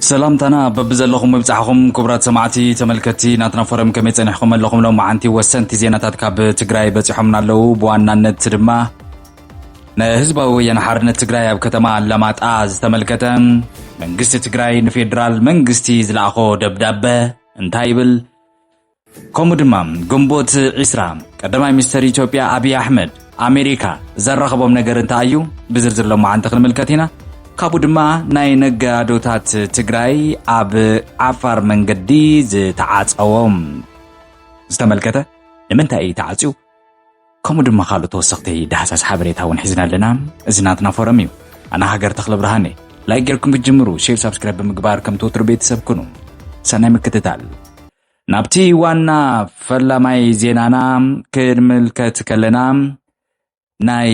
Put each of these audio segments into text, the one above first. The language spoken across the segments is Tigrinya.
سلامتنا ببزلكم مبصحكم كبرات سمعتي تملكتي ناتنا فورم كمي صنحكم لكم لو معنتي وسنتي زيناتات كاب تግራይ በጽሖምና አለው በዋናነት ድማ ነህዝባዊ የናሐርነት ትግራይ ኣብ ከተማ አላማጣ ዝተመልከተ መንግስቲ ትግራይ ንፌደራል መንግስቲ ዝላኾ ደብዳቤ እንታይ ይብል ከምኡ ድማ ግንቦት 20 ቀዳማይ ሚኒስትር ኢትዮጵያ አብይ አህመድ አሜሪካ ዘራኸቦም ነገር እንታይ እዩ ብዝርዝር ለማዓንተ ክንምልከት ኢና ካብኡ ድማ ናይ ነጋዶታት ትግራይ ኣብ ዓፋር መንገዲ ዝተዓፀዎም ዝተመልከተ ንምንታይ ተዓፅዩ ከምኡ ድማ ካልኦት ተወሰኽቲ ዳህሳስ ሓበሬታ እውን ሒዝና ኣለና እዚ ናትና ፎረም እዩ ኣና ሃገር ተኽለ ብርሃኔ ላይክ ጌርኩም ክትጅምሩ ሼር ሰብስክራይብ ብምግባር ከም ትወትሩ ቤተሰብ ኩኑ ሰናይ ምክትታል ናብቲ ዋና ፈላማይ ዜናና ክንምልከት ከለና ናይ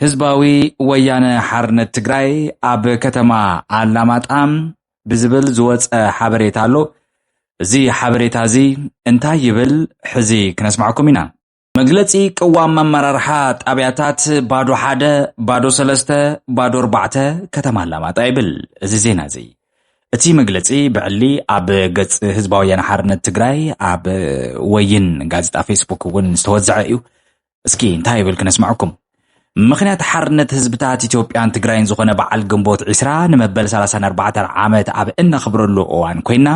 ህዝባዊ ወያነ ሓርነት ትግራይ ኣብ ከተማ አላማጣ ብዝብል ዝወፀ ሓበሬታ ኣሎ እዚ ሓበሬታ እዚ እንታይ ይብል ሕዚ ክነስማዓኩም ኢና መግለጺ ቅዋም አመራርሓ ጣብያታት ባዶ 1 ባዶ 3 ባዶ 4 ከተማ አላማጣ ይብል እዚ ዜና እዚ እቲ መግለጺ ብዕሊ ኣብ ገጽ ህዝባዊ ወያነ ሓርነት ትግራይ ኣብ ወይን ጋዜጣ ፌስቡክ እውን ዝተወዝዐ እዩ እስኪ እንታይ ይብል ክነስማዓኩም ምኽንያት ሓርነት ህዝብታት ኢትዮጵያን ትግራይን ዝኾነ በዓል ግንቦት 20 ንመበል 34 ዓመት ኣብ እነኽብረሉ እዋን ኮይና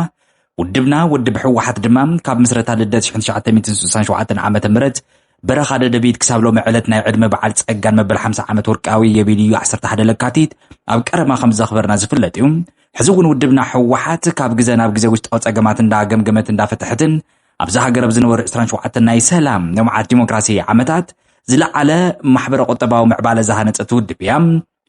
ውድብና ውድብ ሕወሓት ድማ ካብ ምስረታ ልደት 1967 ዓመተ ምህረት በረኻ ደደቢት ክሳብ ሎሚ ዕለት ናይ ዕድመ በዓል ጸጋን መበል 50 ዓመት ወርቃዊ የቢልዩ 11 ለካቲት ኣብ ቀረማ ከም ዘኽበርና ዝፍለጥ እዩ ሕዚ እውን ውድብና ሕወሓት ካብ ግዜ ናብ ግዜ ውሽጣዊ ጸገማት እንዳገምገመት እንዳፈትሕትን ኣብዛ ሃገር ብዝነበሩ 27 ናይ ሰላም ልምዓት ዲሞክራሲ ዓመታት ዝለዓለ ማሕበረ ቁጠባዊ ምዕባለ ዝሃነፀት ውድብ እያ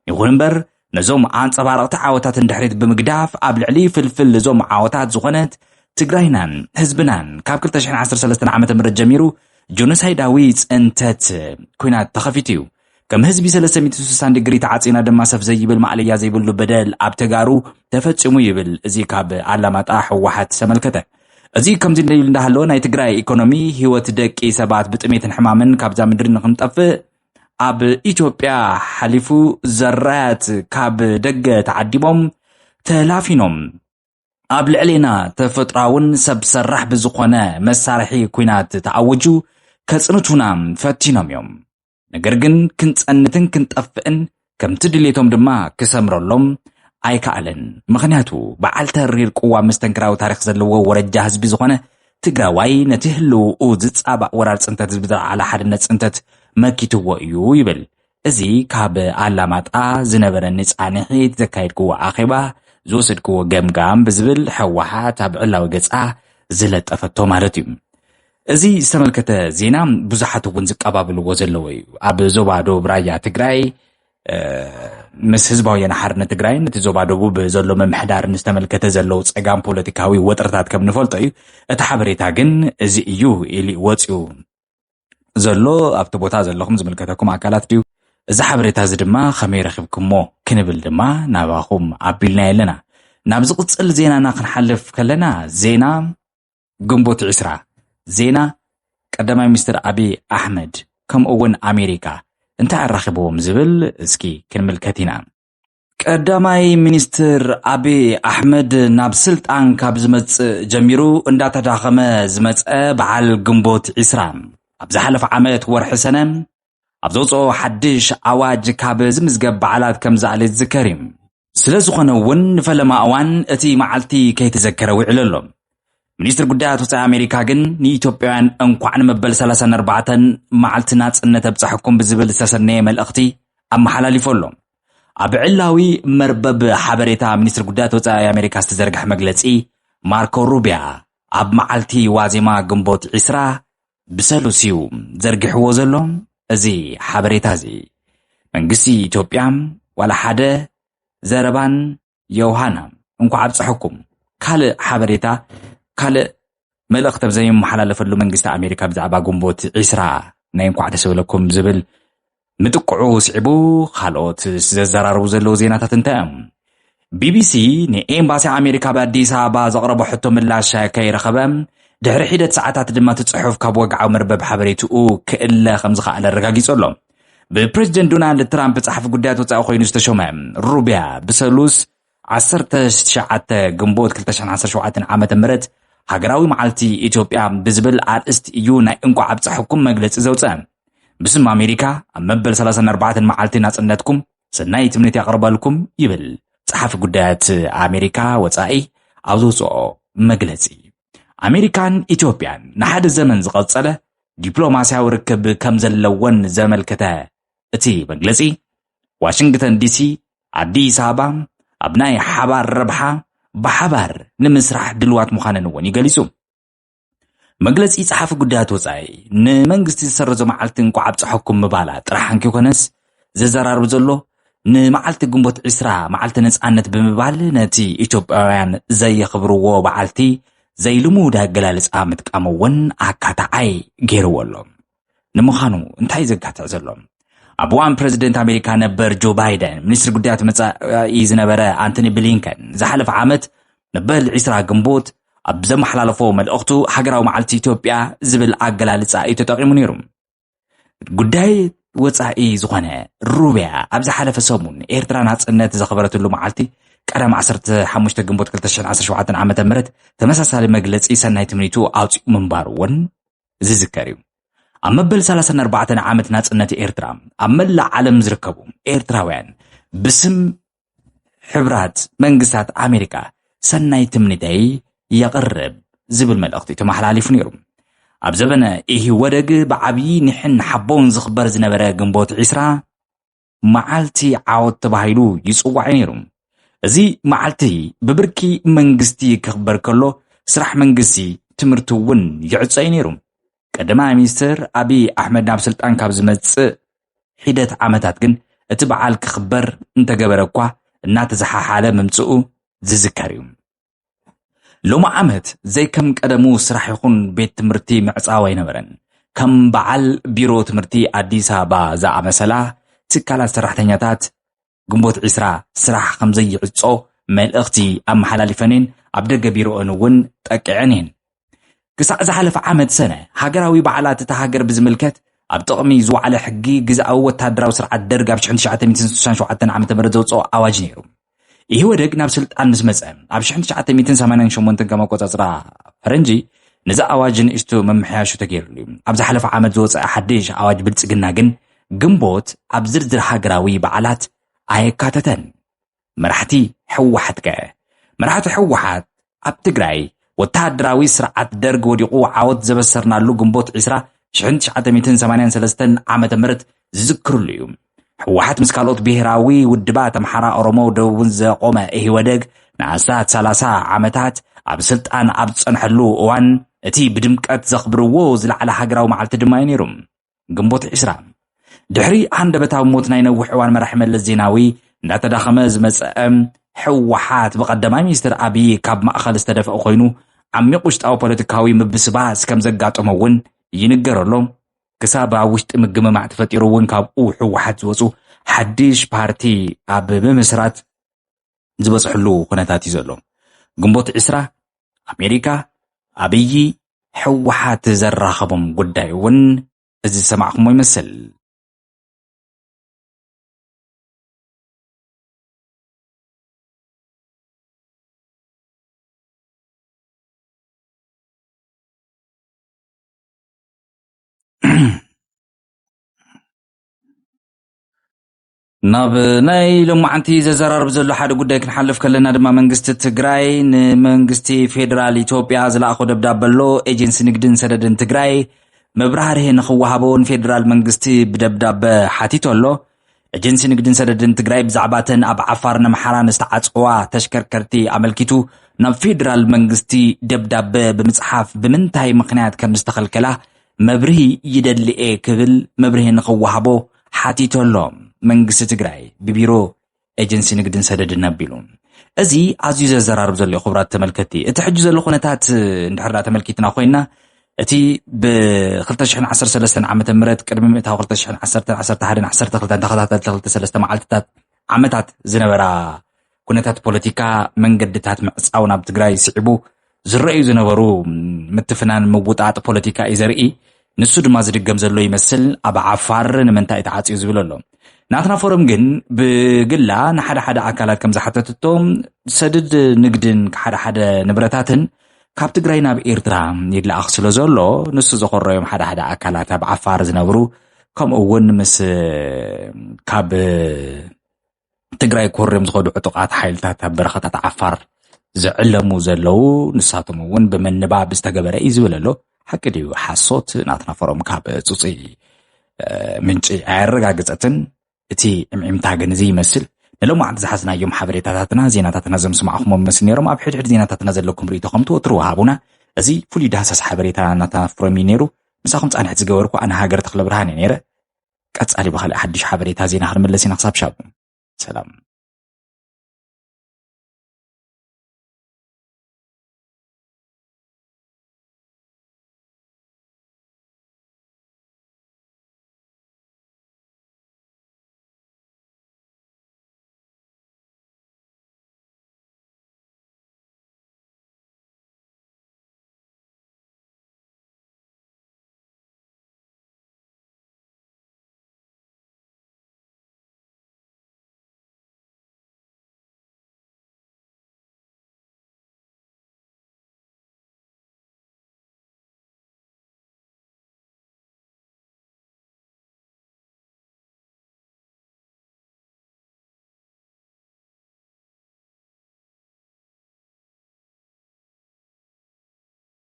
ይኹን እምበር ነዞም አንጸባረቕቲ ዓወታት እንድሕሪት ብምግዳፍ ኣብ ልዕሊ ፍልፍል ዞም ዓወታት ዝኾነት ትግራይናን ህዝብናን ካብ 2013 ዓመተ ምህረት ጀሚሩ ጆኖሳይዳዊ ጽንተት ኩናት ተኸፊቱ እዩ ከም ህዝቢ 360 ዲግሪ ተዓጺና ድማ ሰፍ ዘይብል ማዕለያ ዘይብሉ በደል ኣብ ተጋሩ ተፈጽሙ ይብል እዚ ካብ አላማጣ ሕወሓት ተመልከተ እዚ ከምዚ እንደይብል እንዳሃለወ ናይ ትግራይ ኢኮኖሚ ህይወት ደቂ ሰባት ብጥሜትን ሕማምን ካብዛ ምድሪ ንኽንጠፍእ ኣብ ኢትዮጵያ ሓሊፉ ዘራያት ካብ ደገ ተዓዲሞም ተላፊኖም ኣብ ልዕሊና ተፈጥራውን ሰብ ሰራሕ ብዝኾነ መሳርሒ ኩናት ተኣውጁ ከጽንቱና ፈቲኖም እዮም ነገር ግን ክንጸንትን ክንጠፍእን ከምቲ ድሌቶም ድማ ክሰምረሎም ኣይከኣለን ምኽንያቱ በዓል ተሪር ቅዋም መስተንክራዊ ታሪኽ ዘለዎ ወረጃ ህዝቢ ዝኾነ ትግራዋይ ነቲ ህልውኡ ዝጻባእ ወራር ጽንተት ህዝቢ ዝለዓለ ሓድነት ጽንተት መኪትዎ እዩ ይብል እዚ ካብ አላማጣ ዝነበረ ንጻንሒት ዘካየድክዎ ኣኼባ ዝወሰድክዎ ገምጋም ብዝብል ሕወሓት ኣብ ዕላዊ ገጻ ዝለጠፈቶ ማለት እዩ እዚ ዝተመልከተ ዜና ብዙሓት እውን ዝቀባብልዎ ዘለዎ እዩ ኣብ ዞባ ደቡብ ራያ ትግራይ ምስ ህዝባዊ ወያነ ሓርነት ትግራይ ነቲ ዞባ ደቡብ ዘሎ መምሕዳር ዝተመልከተ ዘለው ጸጋም ፖለቲካዊ ወጥረታት ከም ንፈልጦ እዩ እቲ ሓበሬታ ግን እዚ እዩ ኢሊ ወፅኡ ዘሎ ኣብቲ ቦታ ዘለኹም ዝምልከተኩም ኣካላት ድዩ እዚ ሓበሬታ እዚ ድማ ከመይ ረኺብኩሞ ክንብል ድማ ናባኹም ኣቢልና የለና ናብ ዝቕፅል ዜናና ክንሓልፍ ከለና ዜና ግንቦት 20 ዜና ቀዳማይ ሚኒስትር አብይ አህመድ ከምኡ እውን አሜሪካ እንታይ አራኺቦም ዝብል እስኪ ክንምልከት ኢና ቀዳማይ ሚኒስትር አብይ አህመድ ናብ ስልጣን ካብ ዝመጽእ ጀሚሩ እንዳተዳኸመ ዝመጸ በዓል ግንቦት 20 ኣብ ዝሓለፈ ዓመት ወርሒ ሰነ ኣብ ዘውፅኦ ሓድሽ ኣዋጅ ካብ ዝምዝገብ በዓላት ከም ዝኣለ ዝዝከር እዩ ስለ ዝኾነ እውን ንፈለማ እዋን እቲ መዓልቲ ከይተዘከረ ውዕል ኣሎ ሚኒስትር ጉዳያት ወፃኢ ኣሜሪካ ግን ንኢትዮጵያውያን እንኳዕ ንመበል 34 መዓልቲ ናጽነት ኣብፅሕኩም ብዝብል ዝተሰነየ መልእኽቲ ኣመሓላሊፉ ኣሎ ኣብ ዕላዊ መርበብ ሓበሬታ ሚኒስትር ጉዳያት ወፃኢ ኣሜሪካ ዝተዘርግሐ መግለጺ ማርኮ ሩቢያ ኣብ መዓልቲ ዋዜማ ግንቦት 20 ብሰሉሲዩ ዘርጊሕዎ ዘሎ እዚ ሓበሬታ እዚ መንግስቲ ኢትዮጵያ ዋላ ሓደ ዘረባን የውሃና እንኳዕ ኣብፅሕኩም ካልእ ሓበሬታ ካልእ መልእኽቲ ዘይመሓላለፈሉ መንግስቲ ኣሜሪካ ብዛዕባ ግንቦት 20 ናይ እንኳዕ ደስ ይበለኩም ዝብል ምጥቅዑ ስዒቡ ካልኦት ዘዘራርቡ ዘለው ዜናታት እንታይ እዮም ቢቢሲ ንኤምባሲ ኣሜሪካ በኣዲስ ኣበባ ዘቕረቦ ሕቶ ምላሽ ከይረኸበ ድሕሪ ሒደት ሰዓታት ድማ ትጽሑፍ ካብ ወግዓዊ መርበብ ሓበሬትኡ ክእለ ከም ዝኸኣለ ረጋጊጹ ኣሎ ብፕሬዚደንት ዶናልድ ትራምፕ ጸሓፊ ጉዳያት ወፃኢ ኮይኑ ዝተሾመ ሩቢያ ብሰሉስ 19 ግንቦት 2017 ዓመተ ምህረት ሃገራዊ መዓልቲ ኢትዮጵያ ብዝብል ኣርእስቲ እዩ ናይ እንቋ ዓብፂ ሕኩም መግለፂ ዘውፅአ ብስም ኣሜሪካ ኣብ መበል 34 መዓልቲ ናጽነትኩም ሰናይ ትምኒት ያቀርባልኩም ይብል ጸሓፊ ጉዳያት ኣሜሪካ ወጻኢ ኣብ ዘውፅኦ መግለፂ ኣሜሪካን ኢትዮጵያን ንሓደ ዘመን ዝቐጸለ ዲፕሎማስያዊ ርክብ ከም ዘለወን ዘመልከተ እቲ መግለፂ ዋሽንግተን ዲሲ ኣዲስ አበባ ኣብ ናይ ሓባር ረብሓ ብሓባር ንምስራሕ ድልዋት ምዃነን እውን ይገሊጹ መግለፂ ጸሓፊ ጉዳያት ወጻኢ ንመንግስቲ ዝሰርዞ መዓልቲ እንቋ ዓብፂ ሕኩም ምባላ ጥራሕ እንኪኮነስ ዘዘራርብ ዘሎ ንመዓልቲ ግንቦት 20 መዓልቲ ነጻነት ብምባል ነቲ ኢትዮጵያውያን ዘየኽብርዎ በዓልቲ ዘይልሙድ ኣገላልጻ ምጥቃም እውን ኣካታዓይ ገይርዎ ኣሎ ንምዃኑ እንታይ ዘጋትዕ ዘሎ ኣብ እዋን ፕሬዚደንት ኣሜሪካ ነበር ጆ ባይደን ሚኒስትሪ ጉዳያት ወጻኢ ዝነበረ አንቶኒ ብሊንከን ዝሓለፈ ዓመት መበል 20 ግንቦት ኣብ ዘመሓላለፎ መልእኽቱ ሃገራዊ መዓልቲ ኢትዮጵያ ዝብል ኣገላልጻ እዩ ተጠቒሙ ነይሩ ጉዳይ ወጻኢ ዝኾነ ሩብያ ኣብ ዝሓለፈ ሰሙን ኤርትራ ናጽነት ዘኽበረትሉ መዓልቲ ቀደም 15 ግንቦት 2017 ዓመተ ምህረት ተመሳሳሊ መግለፂ ሰናይ ትምኒቱ ኣውፂኡ ምንባሩ እውን ዝዝከር እዩ ኣብ መበል 34 ዓመት ናጽነት ኤርትራ ኣብ መላእ ዓለም ዝርከቡ ኤርትራውያን ብስም ሕብራት መንግስታት ኣሜሪካ ሰናይ ትምኒተይ የቕርብ ዝብል መልእኽቲ ተመሓላሊፉ ነይሩ ኣብ ዘበነ ኢህወደግ ብዓብዪ ንሕን ሓቦን ዝኽበር ዝነበረ ግንቦት 20 መዓልቲ ዓወት ተባሂሉ ይጽዋዕ ነይሩ እዚ መዓልቲ ብብርኪ መንግስቲ ክኽበር ከሎ ስራሕ መንግስቲ ትምህርቲ እውን ይዕፀይ ነይሩ ቀዳማይ ሚኒስትር አብይ ኣሕመድ ናብ ስልጣን ካብ ዝመጽእ ሂደት ዓመታት ግን እቲ በዓል ክኽበር እንተገበረ እኳ እናተዘሓሓለ ምምጽኡ ዝዝከር እዩ ሎማ ዓመት ዘይከም ቀደሙ ስራሕ ይኹን ቤት ትምህርቲ ምዕፃው ኣይነበረን ከም በዓል ቢሮ ትምህርቲ ኣዲስ አበባ ዝኣመሰላ ትካላት ሰራሕተኛታት ግንቦት 20 ስራሕ ከም ዘይዕጾ መልእኽቲ ኣመሓላሊፈንን ኣብ ደገ ቢሮአን እውን ጠቂዐንን ክሳዕ ዝሓለፈ ዓመት ሰነ ሃገራዊ በዓላት እታ ሃገር ብዝምልከት ኣብ ጥቕሚ ዝወዓለ ሕጊ ግዝኣዊ ወታደራዊ ስርዓት ደርግ ኣብ 1967 ዓመተ ምህረት ዘውፅኦ ኣዋጅ ነይሩ ኢህወደግ ናብ ስልጣን ምስ መጸ ኣብ 1988 ከም ኣቆጻጽራ ፈረንጂ ነዚ ኣዋጅ ንእሽቶ መምሕያሹ ተገይሩሉ ኣብ ዝሓለፈ ዓመት ዝወፅአ ሓድሽ ኣዋጅ ብልጽግና ግን ግንቦት ኣብ ዝርዝር ሃገራዊ በዓላት ኣየካተተን መራሕቲ ሕወሓት መራሕቲ ሕወሓት ኣብ ትግራይ ወታደራዊ ስርዓት ደርግ ወዲቑ ዓወት ዘበሰርናሉ ግንቦት 20 1983 ዓመተ ምህረት ዝዝክሩሉ እዩ ሕወሓት ምስ ካልኦት ብሄራዊ ውድባት ኣምሓራ ኦሮሞ ደቡብን ዘቆመ ኢህወደግ ንኣስታት 30 ዓመታት ኣብ ስልጣን ኣብ ዝጸንሐሉ እዋን እቲ ብድምቀት ዘኽብርዎ ዝለዓለ ሃገራዊ መዓልቲ ድማ ነይሩ ግንቦት 20 ድሕሪ አንደበታዊ ሞት ናይ ነዊሕ እዋን መራሒ መለስ ዜናዊ እንዳተዳኸመ ዝመጽአ ሕወሓት ብቀዳማይ ሚኒስትር አብይ ካብ ማእኸል ዝተደፍአ ኮይኑ ዓሚቕ ውሽጣዊ ፖለቲካዊ ምብስባስ ከም ዘጋጠሞ እውን ይንገረሎ ክሳብ ኣብ ውሽጢ ምግምማዕ ተፈጢሩ እውን ካብኡ ሕወሓት ዝወፁ ሓድሽ ፓርቲ ኣብ ምምስራት ዝበፅሕሉ ኩነታት እዩ ዘሎ ግንቦት 20 ኣሜሪካ አብይ ሕወሓት ዘራኸቦም ጉዳይ እውን እዚ ሰማዕኹሞ ይመስል ናብ ናይ ሎማዓንቲ ዘዘራርብ ዘሎ ሓደ ጉዳይ ክንሓልፍ ከለና ድማ መንግስቲ ትግራይ ንመንግስቲ ፌደራል ኢትዮጵያ ዝለኣኾ ደብዳቤ ኣሎ ኤጀንሲ ንግድን ሰደድን ትግራይ መብራህርሂ ንኽወሃቦን ፌደራል መንግስቲ ብደብዳቤ ሓቲቱ ኣሎ ኤጀንሲ ንግድን ሰደድን ትግራይ ብዛዕባተን ኣብ ዓፋርን ኣምሓራን ዝተዓጽዋ ተሽከርከርቲ ኣመልኪቱ ናብ ፌደራል መንግስቲ ደብዳቤ ብምጽሓፍ ብምንታይ ምኽንያት ከም ዝተኸልከላ መብርሂ ይደልኤ ክብል መብርሂ ንኽወሃቦ ሓቲቱ ኣሎ መንግስቲ ትግራይ ብቢሮ ኤጀንሲ ንግድን ሰደድን ኣቢሉ እዚ ኣዝዩ ዘዘራርብ ዘሎ ክቡራት ተመልከቲ እቲ ሕጂ ዘሎ ኩነታት እንድሕር ተመልኪትና ኮይና እቲ ብ2013 ዓመተ ምህረት ቅድሚ ምእታው 2010 11 12 ተኸታተልቲ 3 መዓልትታት ዓመታት ዝነበራ ኩነታት ፖለቲካ መንገድታት ምዕጻው ናብ ትግራይ ስዒቡ ዝረኣዩ ዝነበሩ ምትፍናን ምውጣጥ ፖለቲካ እዩ ዘርኢ ንሱ ድማ ዝድገም ዘሎ ይመስል ኣብ ዓፋር ንምንታይ ተዓጽዩ ዝብል ኣሎ ናትና ፎረም ግን ብግላ ንሓደ ሓደ ኣካላት ከም ዝሓተትቶም ሰድድ ንግድን ሓደ ሓደ ንብረታትን ካብ ትግራይ ናብ ኤርትራ ይድለኣኽ ስለ ዘሎ ንሱ ዘኸረዮም ሓደ ሓደ ኣካላት ኣብ ዓፋር ዝነብሩ ከምኡ እውን ምስ ካብ ትግራይ ኮርዮም ዝኸዱ ዕጡቃት ሓይልታት ኣብ በረኻታት ዓፋር ዝዕለሙ ዘለው ንሳቶም እውን ብምንባብ ዝተገበረ እዩ ዝብል ኣሎ ሓቂ ድዩ ሓሶት ናትና ፎረም ካብ ፅፁይ ምንጪ ኣያረጋግፀትን እቲ ዕምዕምታ ግን እዚ ይመስል ንሎማዓንቲ ዝሓዝናዮም ሓበሬታታትና ዜናታትና ዘምስማዕኹሞም መስል ነይሮም ኣብ ሕድሕድ ዜናታትና ዘለኩም ርእቶ ከም ትወትሩ ወሃቡና እዚ ፍሉይ ዳህሳስ ሓበሬታ ናትና ፎረም እዩ ነይሩ ምሳኹም ፃንሕቲ ዝገበርኩ ኣነ ሃገር ተክለ ብርሃን እየ ነይረ ቀፃሊ ብካልእ ሓዱሽ ሓበሬታ ዜና ክንመለስ ኢና ክሳብ ሻብ ሰላም